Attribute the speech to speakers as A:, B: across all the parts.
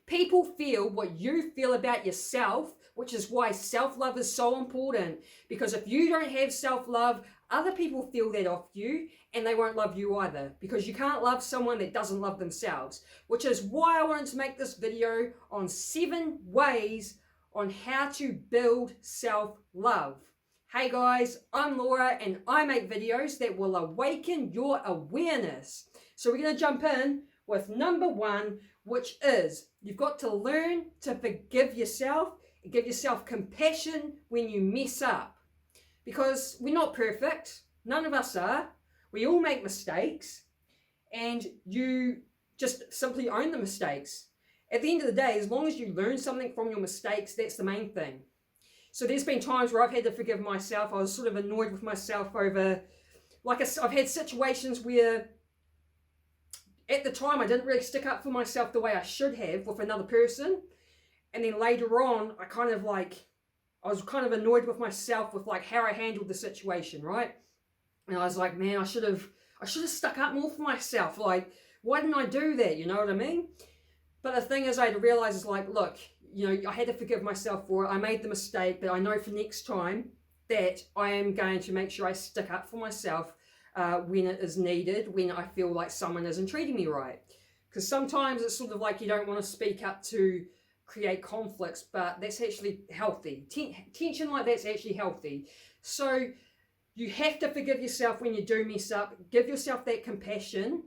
A: People feel what you feel about yourself, which is why self-love is so important. Because if you don't have self-love, other people feel that off you and they won't love you either, because you can't love someone that doesn't love themselves, which is why I wanted to make this video on 7 ways on how to build self-love. Hey guys, I'm Laura and I make videos that will awaken your awareness. So we're going to jump in with number 1, which is you've got to learn to forgive yourself and give yourself compassion when you mess up. Because we're not perfect. None of us are. We all make mistakes. And you just simply own the mistakes. At the end of the day, as long as you learn something from your mistakes, that's the main thing. So there's been times where I've had to forgive myself. I was sort of annoyed with myself over, I've had situations where at the time I didn't really stick up for myself the way I should have with another person. And then later on, I was kind of annoyed with myself with how I handled the situation, right? And I was like, man, I should have stuck up more for myself. Why didn't I do that? You know what I mean? But the thing is, I had to realize is look, I had to forgive myself for it. I made the mistake, but I know for next time that I am going to make sure I stick up for myself when it is needed, when I feel like someone isn't treating me right. Because sometimes it's sort of like you don't want to speak up to create conflicts, but that's actually healthy. Tension like that's actually healthy. So you have to forgive yourself when you do mess up. Give yourself that compassion.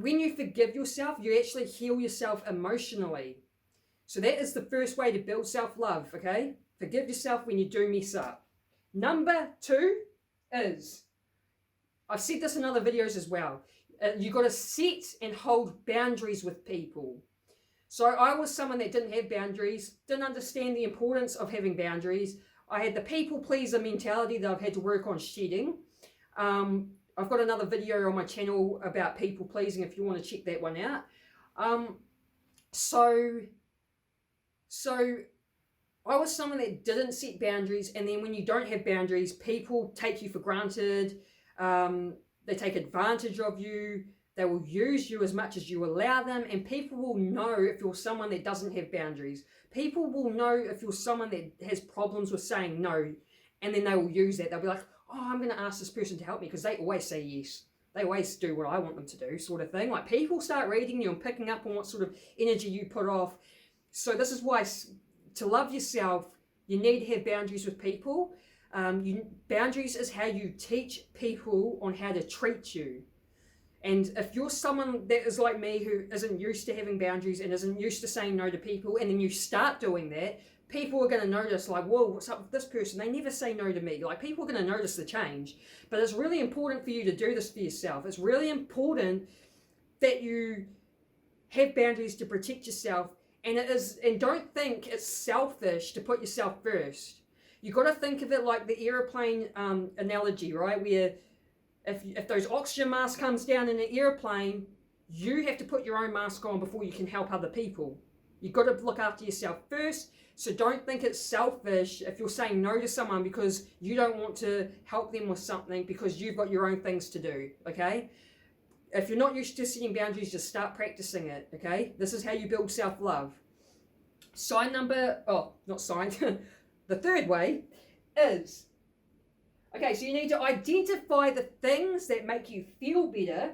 A: When you forgive yourself, you actually heal yourself emotionally. So that is the first way to build self-love, okay? Forgive yourself when you do mess up. Number 2 is, I've said this in other videos as well, you've got to set and hold boundaries with people. So I was someone that didn't have boundaries, didn't understand the importance of having boundaries. I had the people pleaser mentality that I've had to work on shedding. I've got another video on my channel about people pleasing if you want to check that one out. So I was someone that didn't set boundaries, and then when you don't have boundaries, people take you for granted. They take advantage of you. They will use you as much as you allow them, and people will know if you're someone that doesn't have boundaries. People will know if you're someone that has problems with saying no, and then they will use that. They'll be like, oh, I'm going to ask this person to help me because they always say yes. They always do what I want them to do, sort of thing. People start reading you and picking up on what sort of energy you put off. So this is why to love yourself, you need to have boundaries with people. Boundaries is how you teach people on how to treat you. And if you're someone that is like me who isn't used to having boundaries and isn't used to saying no to people, and then you start doing that, people are going to notice whoa, what's up with this person? They never say no to me. People are going to notice the change. But it's really important for you to do this for yourself. It's really important that you have boundaries to protect yourself. And don't think it's selfish to put yourself first. You've got to think of it like the airplane analogy, right? Where if those oxygen masks comes down in an airplane, you have to put your own mask on before you can help other people. You've got to look after yourself first. So don't think it's selfish if you're saying no to someone because you don't want to help them with something because you've got your own things to do, okay? If you're not used to setting boundaries, just start practicing it, okay? This is how you build self-love. The third way is, okay, so you need to identify the things that make you feel better.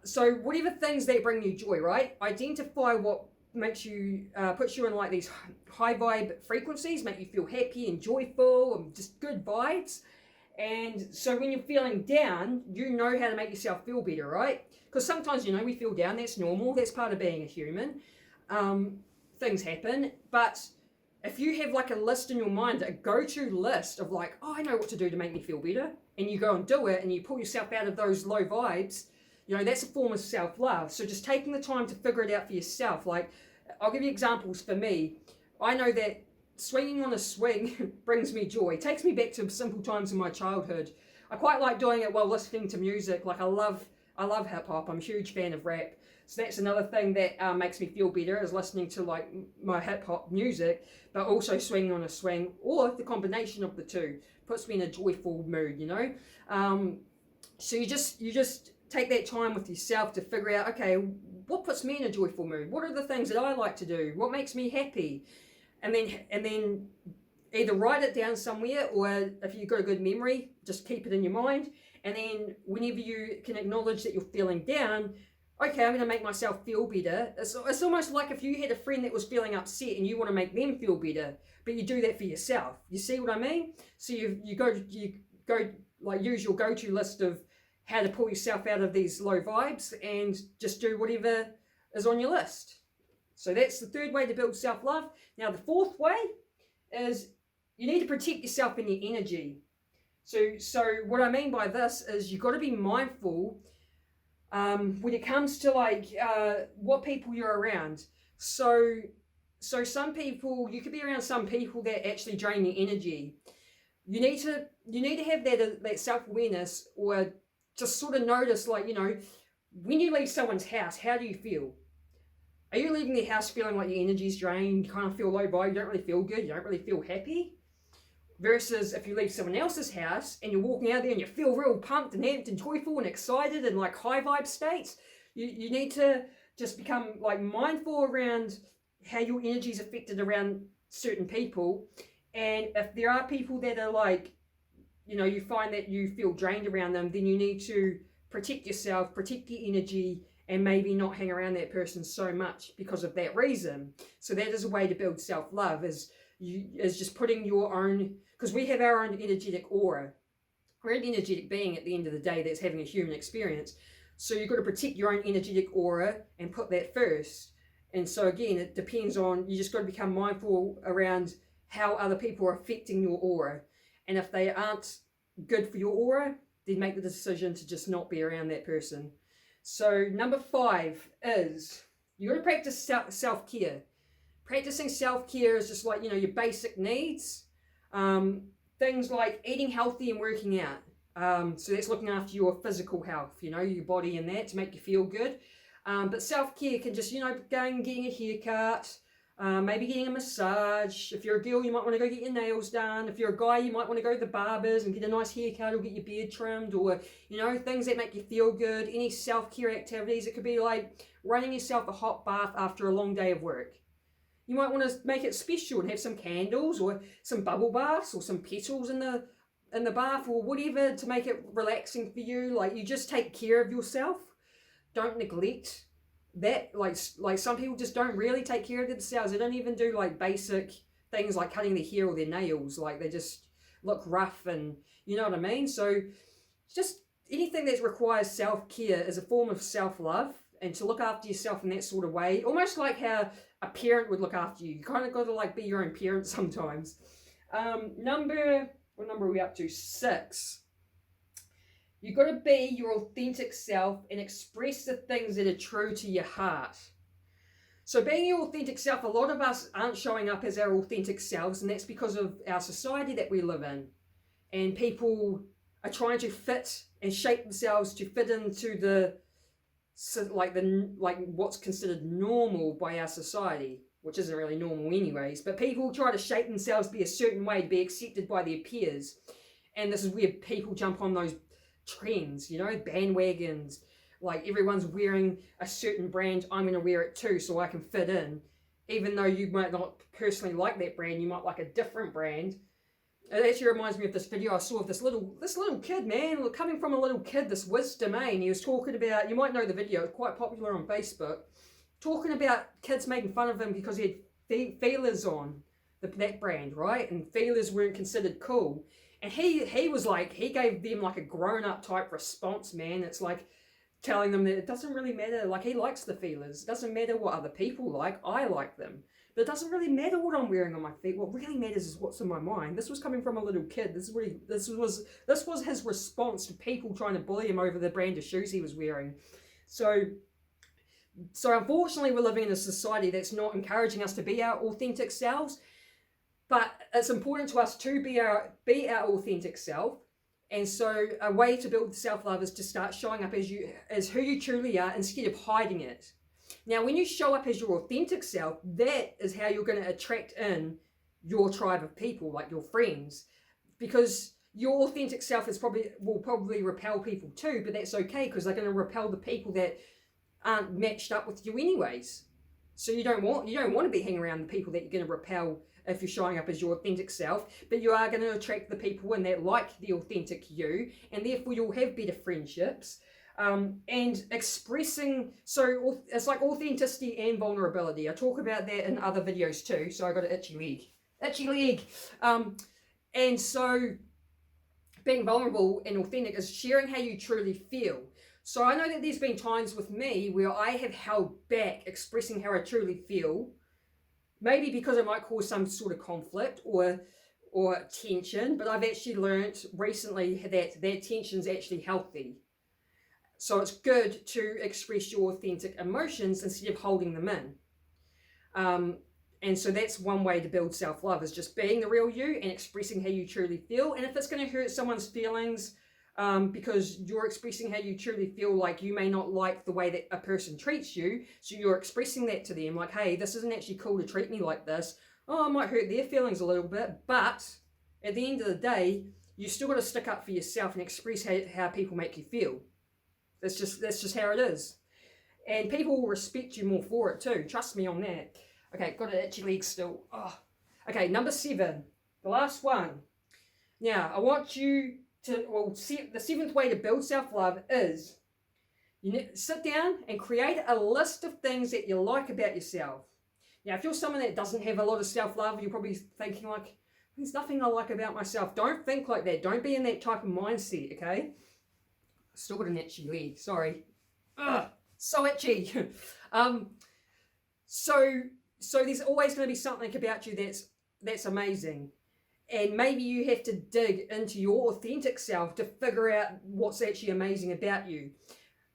A: So whatever things that bring you joy, right? Identify what makes you, puts you in these high vibe frequencies, make you feel happy and joyful and just good vibes. And so when you're feeling down, you know how to make yourself feel better, right? Because sometimes, we feel down. That's normal. That's part of being a human. Things happen. But if you have a list in your mind, a go-to list of oh, I know what to do to make me feel better, and you go and do it, and you pull yourself out of those low vibes, that's a form of self-love. So just taking the time to figure it out for yourself. I'll give you examples for me. I know that swinging on a swing brings me joy. It takes me back to simple times in my childhood. I quite like doing it while listening to music. I love hip hop. I'm a huge fan of rap. So that's another thing that makes me feel better, is listening to my hip hop music, but also swinging on a swing, or the combination of the two puts me in a joyful mood, So you just take that time with yourself to figure out, okay, what puts me in a joyful mood? What are the things that I like to do? What makes me happy? And then either write it down somewhere, or if you've got a good memory, just keep it in your mind. And then whenever you can acknowledge that you're feeling down, okay, I'm going to make myself feel better. It's almost like if you had a friend that was feeling upset and you want to make them feel better, but you do that for yourself. You see what I mean? So you go like use your go-to list of how to pull yourself out of these low vibes and just do whatever is on your list. So that's the third way to build self-love. Now the fourth way is you need to protect yourself and your energy. So what I mean by this is you've got to be mindful when it comes to what people you're around. So some people, you could be around some people that actually drain your energy. You need to have that self-awareness, or just sort of notice, when you leave someone's house, how do you feel? Are you leaving their house feeling like your energy's drained, you kind of feel low vibe, you don't really feel good, you don't really feel happy? Versus if you leave someone else's house and you're walking out there and you feel real pumped and amped and joyful and excited and like high vibe states, you need to just become mindful around how your energy is affected around certain people. And if there are people that are you find that you feel drained around them, then you need to protect yourself, protect your energy, and maybe not hang around that person so much because of that reason. So that is a way to build self-love, is just putting your own, because we have our own energetic aura. We're an energetic being at the end of the day that's having a human experience. So you've got to protect your own energetic aura and put that first. And so again, it depends on, you just got to become mindful around how other people are affecting your aura. And if they aren't good for your aura, then make the decision to just not be around that person. So number 5 is you got to practice self-care. Practicing self-care is just your basic needs. Things like eating healthy and working out. So that's looking after your physical health, your body and that, to make you feel good. But self-care can just, going and getting a haircut, maybe getting a massage. If you're a girl, you might want to go get your nails done. If you're a guy, you might want to go to the barbers and get a nice haircut, or get your beard trimmed, or, things that make you feel good. Any self-care activities. It could be like running yourself a hot bath after a long day of work. You might want to make it special and have some candles or some bubble baths or some petals in the bath or whatever to make it relaxing for you. You just take care of yourself. Don't neglect that. Some people just don't really take care of themselves. They don't even do basic things like cutting their hair or their nails. They just look rough, and you know what I mean? So just anything that requires self-care is a form of self-love, and to look after yourself in that sort of way, almost like how a parent would look after you. You kind of got to be your own parent sometimes. What number are we up to? 6. You've got to be your authentic self and express the things that are true to your heart. So being your authentic self, a lot of us aren't showing up as our authentic selves, and that's because of our society that we live in. And people are trying to fit and shape themselves to fit into what's considered normal by our society, which isn't really normal anyways. But people try to shape themselves to be a certain way to be accepted by their peers. And this is where people jump on those trends, bandwagons. Everyone's wearing a certain brand, I'm going to wear it too so I can fit in. Even though you might not personally like that brand, you might like a different brand. It actually reminds me of this video I saw of this little kid, man, coming from a little kid, this wisdom, and he was talking about, you might know the video, it's quite popular on Facebook, talking about kids making fun of him because he had feelers on, that brand, right? And feelers weren't considered cool. And he was he gave them a grown-up type response, man. It's telling them that it doesn't really matter. He likes the feelers. It doesn't matter what other people like. I like them. But it doesn't really matter what I'm wearing on my feet. What really matters is what's in my mind. This was coming from a little kid. This was his response to people trying to bully him over the brand of shoes he was wearing. So unfortunately, we're living in a society that's not encouraging us to be our authentic selves. But it's important to us to be our authentic self. And so a way to build self-love is to start showing up as who you truly are instead of hiding it. Now, when you show up as your authentic self, that is how you're going to attract in your tribe of people, like your friends. Because your authentic self will probably repel people too, but that's okay, because they're going to repel the people that aren't matched up with you anyways. So you don't want to be hanging around the people that you're going to repel if you're showing up as your authentic self, but you are going to attract the people and that like the authentic you, and therefore you'll have better friendships. And expressing, so it's like authenticity and vulnerability. I talk about that in other videos too, so I got an itchy leg. And so being vulnerable and authentic is sharing how you truly feel. So I know that there's been times with me where I have held back expressing how I truly feel, maybe because it might cause some sort of conflict or tension, but I've actually learned recently that tension is actually healthy. So it's good to express your authentic emotions instead of holding them in. And so that's one way to build self-love, is just being the real you and expressing how you truly feel. And if it's going to hurt someone's feelings because you're expressing how you truly feel, like you may not like the way that a person treats you, so you're expressing that to them, like, hey, this isn't actually cool to treat me like this. Oh, it might hurt their feelings a little bit, but at the end of the day, you still got to stick up for yourself and express how people make you feel. That's just how it is. And people will respect you more for it too. Trust me on that. Okay, got an itchy leg still. Oh. Okay, number 7. The last one. Now, I want you to, the 7th way to build self-love is you need to sit down and create a list of things that you like about yourself. Now, if you're someone that doesn't have a lot of self-love, you're probably thinking like, there's nothing I like about myself. Don't think like that. Don't be in that type of mindset, okay? Still got an itchy leg, sorry. Ugh, so itchy. So there's always going to be something about you that's amazing. And maybe you have to dig into your authentic self to figure out what's actually amazing about you.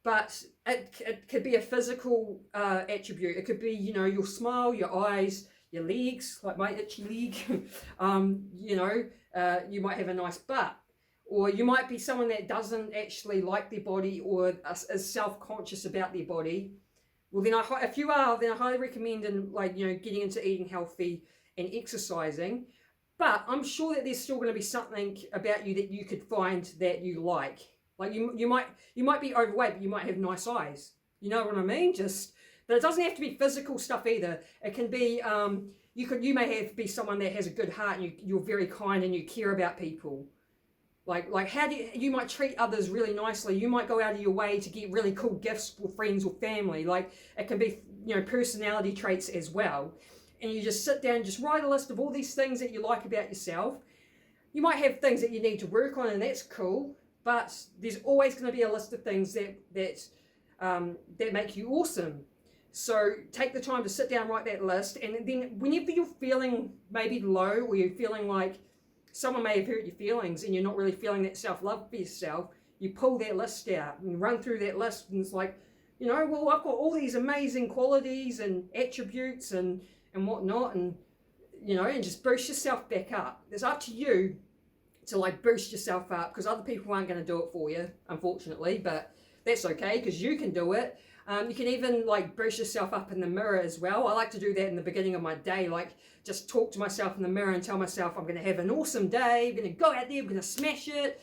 A: But it could be a physical attribute. It could be, your smile, your eyes, your legs, like my itchy leg. You might have a nice butt. Or you might be someone that doesn't actually like their body or is self-conscious about their body. Well, then if you are, then I highly recommend getting into eating healthy and exercising. But I'm sure that there's still going to be something about you that you could find that you like. Like you might be overweight, but you might have nice eyes. You know what I mean? But it doesn't have to be physical stuff either. It can be you may be someone that has a good heart and you're very kind and you care about people. Like how you might treat others really nicely. You might go out of your way to get really cool gifts for friends or family. Like it can be, personality traits as well. And you just sit down and just write a list of all these things that you like about yourself. You might have things that you need to work on, and that's cool. But there's always going to be a list of things that make you awesome. So take the time to sit down, write that list, and then whenever you're feeling maybe low or you're feeling like someone may have hurt your feelings and you're not really feeling that self-love for yourself, you pull that list out and run through that list, and it's like, I've got all these amazing qualities and attributes and whatnot, and and just boost yourself back up. It's up to you to boost yourself up, because other people aren't going to do it for you, unfortunately, but that's okay because you can do it. You can even boost yourself up in the mirror as well. I like to do that in the beginning of my day, just talk to myself in the mirror and tell myself I'm going to have an awesome day, I'm going to go out there, I'm going to smash it,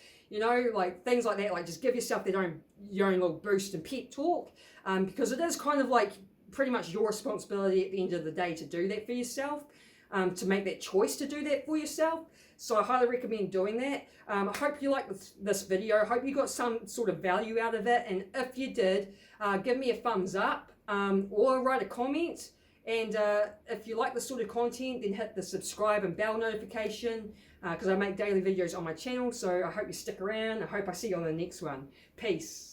A: things like that. Just give yourself your own little boost and pep talk, because it is kind of pretty much your responsibility at the end of the day to do that for yourself, to make that choice to do that for yourself. So I highly recommend doing that. I hope you liked this video. I hope you got some sort of value out of it. And if you did, give me a thumbs up or write a comment. And if you like this sort of content, then hit the subscribe and bell notification, because I make daily videos on my channel. So I hope you stick around. I hope I see you on the next one. Peace.